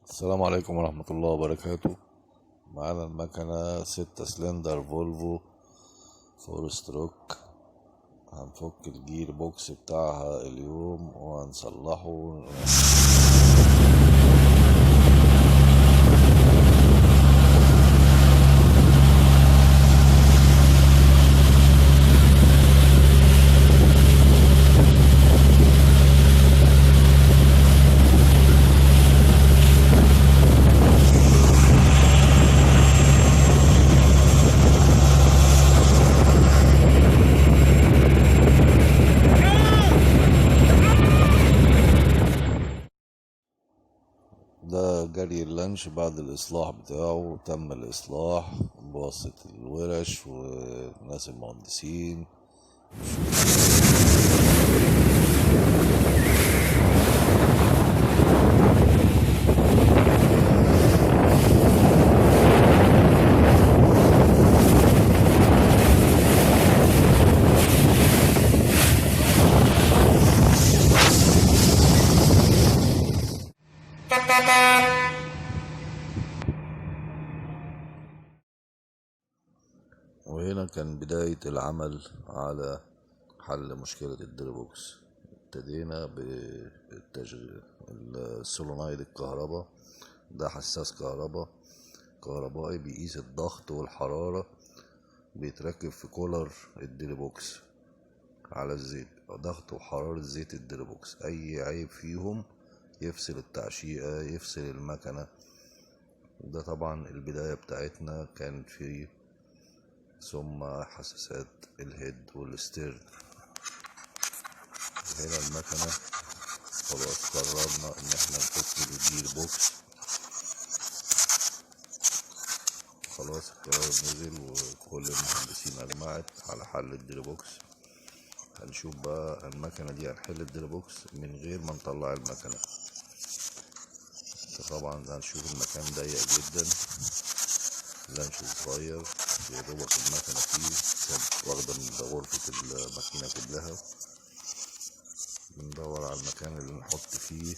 السلام عليكم ورحمة الله وبركاته. معانا المكنة 6 سلندر فولفو 4 ستروك. هنفك الجير بوكس بتاعها اليوم وهنصلحه. ده جري اللانش بعد الإصلاح بتاعه. تم الإصلاح بواسطة الورش والناس المهندسين. وهنا كان بداية العمل على حل مشكلة الديربوكس. ابتدينا بالتشغيل السولونايد الكهرباء. ده حساس كهربائي بيقيس الضغط والحرارة، بيتركب في كولر الديربوكس على الزيت. ضغط وحرارة زيت الديربوكس أي عيب فيهم يفصل التعشيقة، يفصل المكنة. ده طبعا البداية بتاعتنا كان في، ثم حساسات الهيد والستيرن. هنا المكنة خلاص قررنا ان احنا نفك الجير بوكس. خلاص القرار نزل وكل المهندسين اجمعت على حل الدير بوكس. هنشوف بقى المكنة دي هنحل الدير بوكس من غير ما نطلع المكنة. طبعا هنشوف المكان ضيق جدا، لانش صغير يا دوبك المكنة فيه واخدة من غرفة الماكينة كلها. بندور على المكان اللي نحط فيه،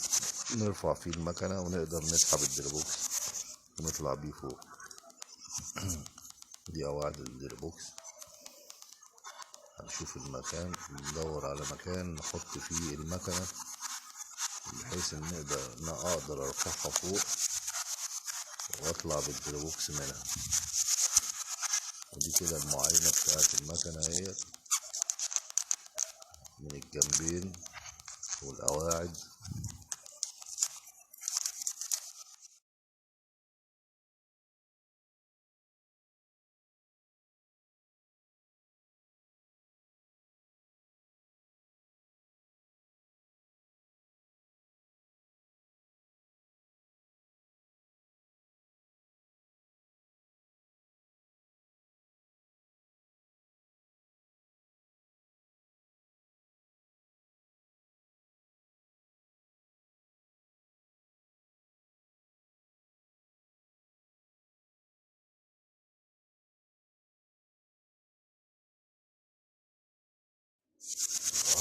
نرفع فيه المكنة ونقدر نسحب الديربوكس ونطلع بيه فوق. دي قواعد الديربوكس. هنشوف المكان، ندور على مكان نحط فيه المكنة بحيث ان اقدر ارفعها فوق واطلع بالديربوكس منها. ودي كده المعاينة بتاعت المكنة اهي من الجنبين والقواعد.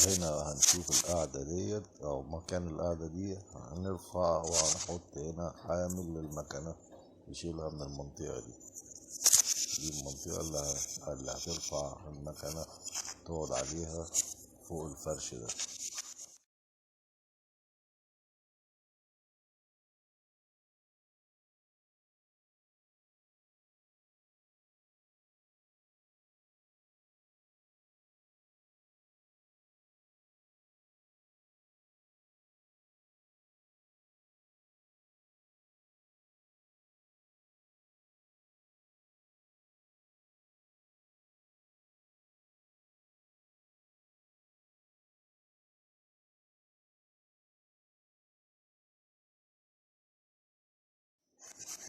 هنا هنشوف القاعدة ديت أو مكان القاعدة دي. هنرفع وهنحط هنا حامل للمكنة يشيلها من المنطقة دي. دي المنطقة اللي هترفع المكنة تقعد عليها فوق الفرش ده.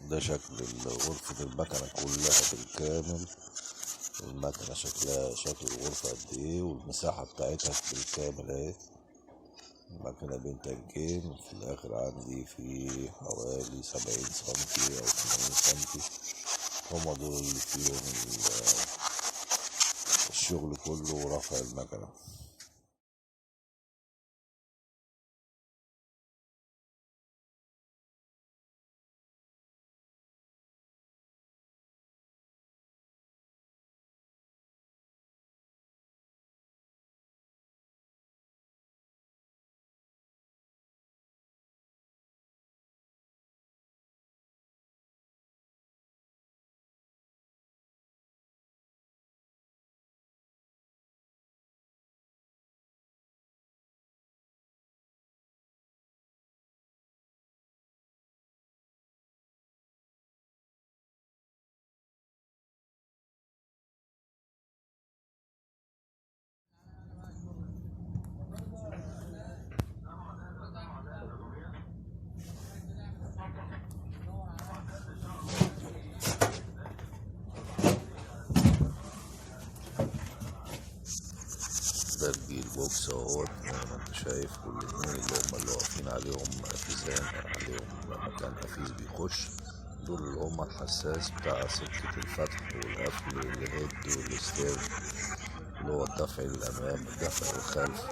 ده شكل غرفة المكنة كلها بالكامل. المكنة شكل الغرفة قد ايه، والمساحة بتاعتها بالكامل اهي. المكنة بين تنكين، وفي الآخر عندي في حوالي 70 سنتي أو 80 سنتي. هما دول اللي فيهم الشغل كله ورفع المكنة. بوكس اهوت زي ما انت شايف، والاتنين اللي واقفين عليهم قفيزان، عليهم مكان قفيز بيخش، دول اللي هما الحساس بتاع سكة الفتح والقفل، الهيد والستير، اللي هو الدفع للأمام الدفع للخلف،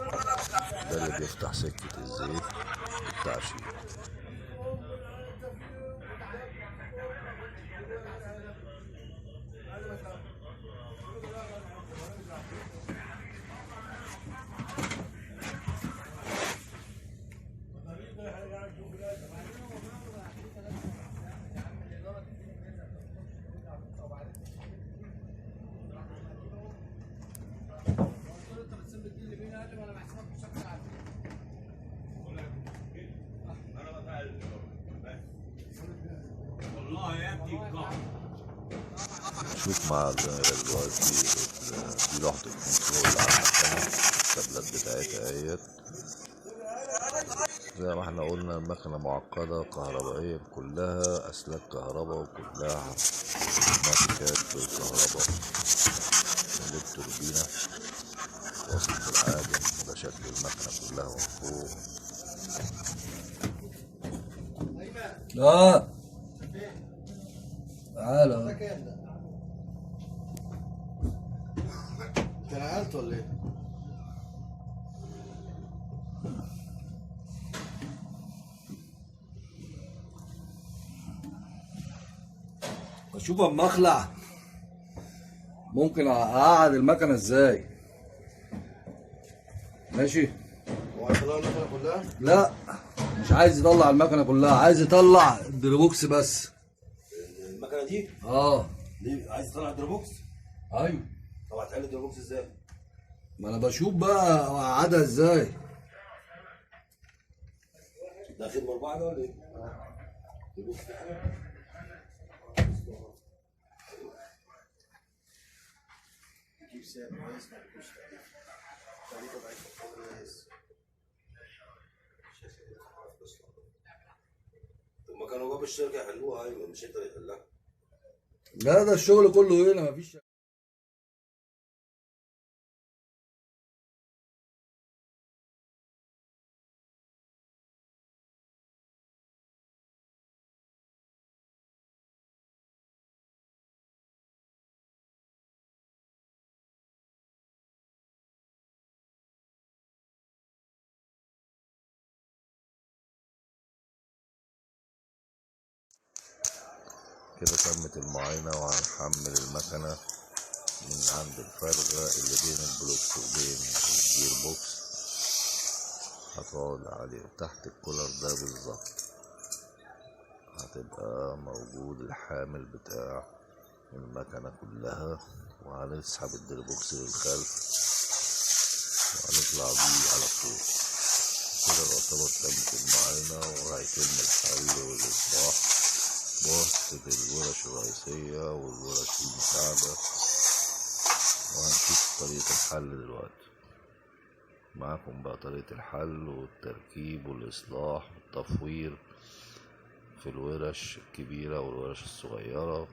ده اللي بيفتح سكة الزيت بالتعشير. شوف مع زميلك دلوقتي دي لوحة الكنترول على المكنة، الكابلات بتاعتها اهيت. زي ما احنا قلنا المكنة معقدة كهربائيا، كلها أسلاك كهرباء وكلها ماسكات بالكهرباء. دي التوربينة واصل بالعادم، ده شكل المكنة كلها من فوق. تعالى انت نقلت ولا ايه؟ اشوف اما اخلع ممكن اقعد المكنه ازاي؟ ماشي. هو هيطلع المكنه كلها؟ لا مش عايز يطلع المكنه كلها، عايز يطلع الدروبوكس بس. المكنه دي؟ اه. ليه عايز تطلع الدروبوكس؟ ايوه. طب هتحل الدروبوكس ازاي؟ ما انا بشوف بقى اقعدها ازاي. ده خدمه 4 ده ولا ايه؟ دروبوكس في حاجه؟ جيب سعر كويس ما تكونش تقريبا ضعيف كويس. طب ما كانوا جابوا الشركه يحلوها، ايوه مش انت اللي يحلها. لا ده الشغل كله هنا مفيش. كده تمت المعاينة، وهنحمل المكنة من عند الفرغة اللي بين البلوك وبين الجير بوكس. هتقعد عليه تحت الكولر ده بالظبط، هتبقى موجود الحامل بتاع المكنة كلها، وهنسحب الجير بوكس للخلف وهنطلع بيه على فوق. كده يعتبر تمت المعاينة، وهيتم الحل والإصلاح بواسطة الورش الرئيسية والورش المساعدة، وهنشوف طريقة الحل دلوقتي. معاكم بقى طريقة الحل والتركيب والإصلاح والتفوير في الورش الكبيرة والورش الصغيرة.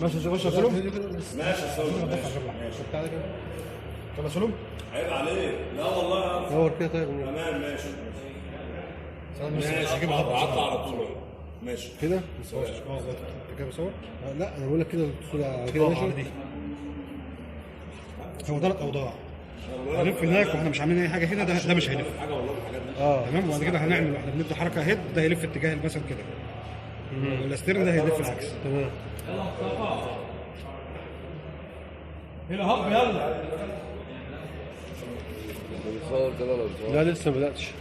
ماشي يا باشا سلوم. ماشي يا سلم ماشي. تعالى كده. يلا سلوم. عيب عليك. لا والله. دور كده طيب. تمام ماشي. ماشي هجيبها هطلع على طول. ماشي. كده انت كده بصور؟ لا انا بقول لك كده الصوره على كده ماشي. هو ده الاوضاع. هنلف هناك واحنا مش عاملين اي حاجه هنا، ده مش هيلف. حاجه والله الحاجات دي. تمام. وبعد كده هنعمل احنا بندي حركه هيد، ده هيلف اتجاه المثل كده. والاستيرن ده هيلف العكس. تمام. هنا هب يلا. بتصور كده ولا بتصور؟ لا لسه ما بداتش.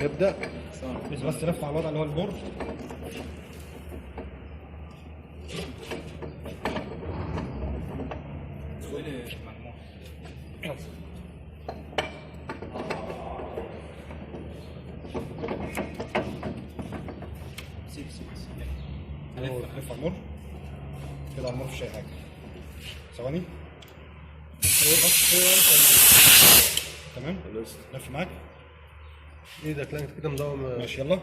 ابدا. بس لف على الوضع اللي هو البورد. لف على النور كده، على النور مفيش اي حاجه. ثواني. تمام. لف معاك ايدك. لا انت كده مداوم. ماشي يلا.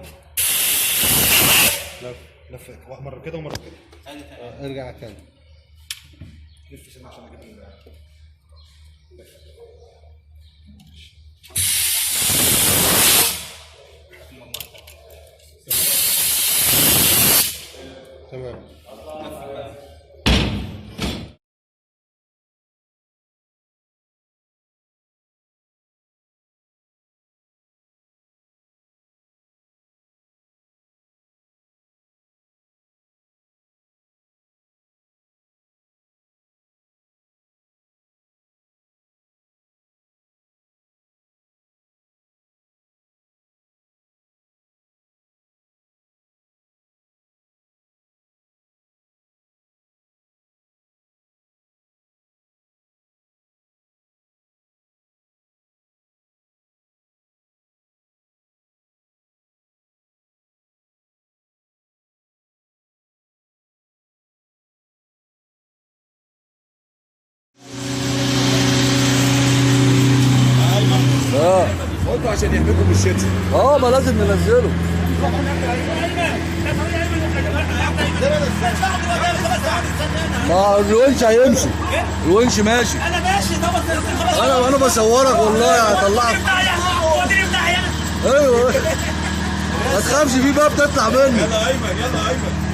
لف مره كده ومره كده. ارجع تاني. لف سنه عشان اجيب تمام. قلتوا عشان يحميكم من الشتاء. ما لازم ننزله. ما الونش هيمشي. الونش ماشي. انا ماشي. طب انا بصورك والله هطلعك. ايوه ما تخافش، في باب تطلع منه. يلا ايمن يلا ايمن.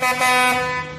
Thank you.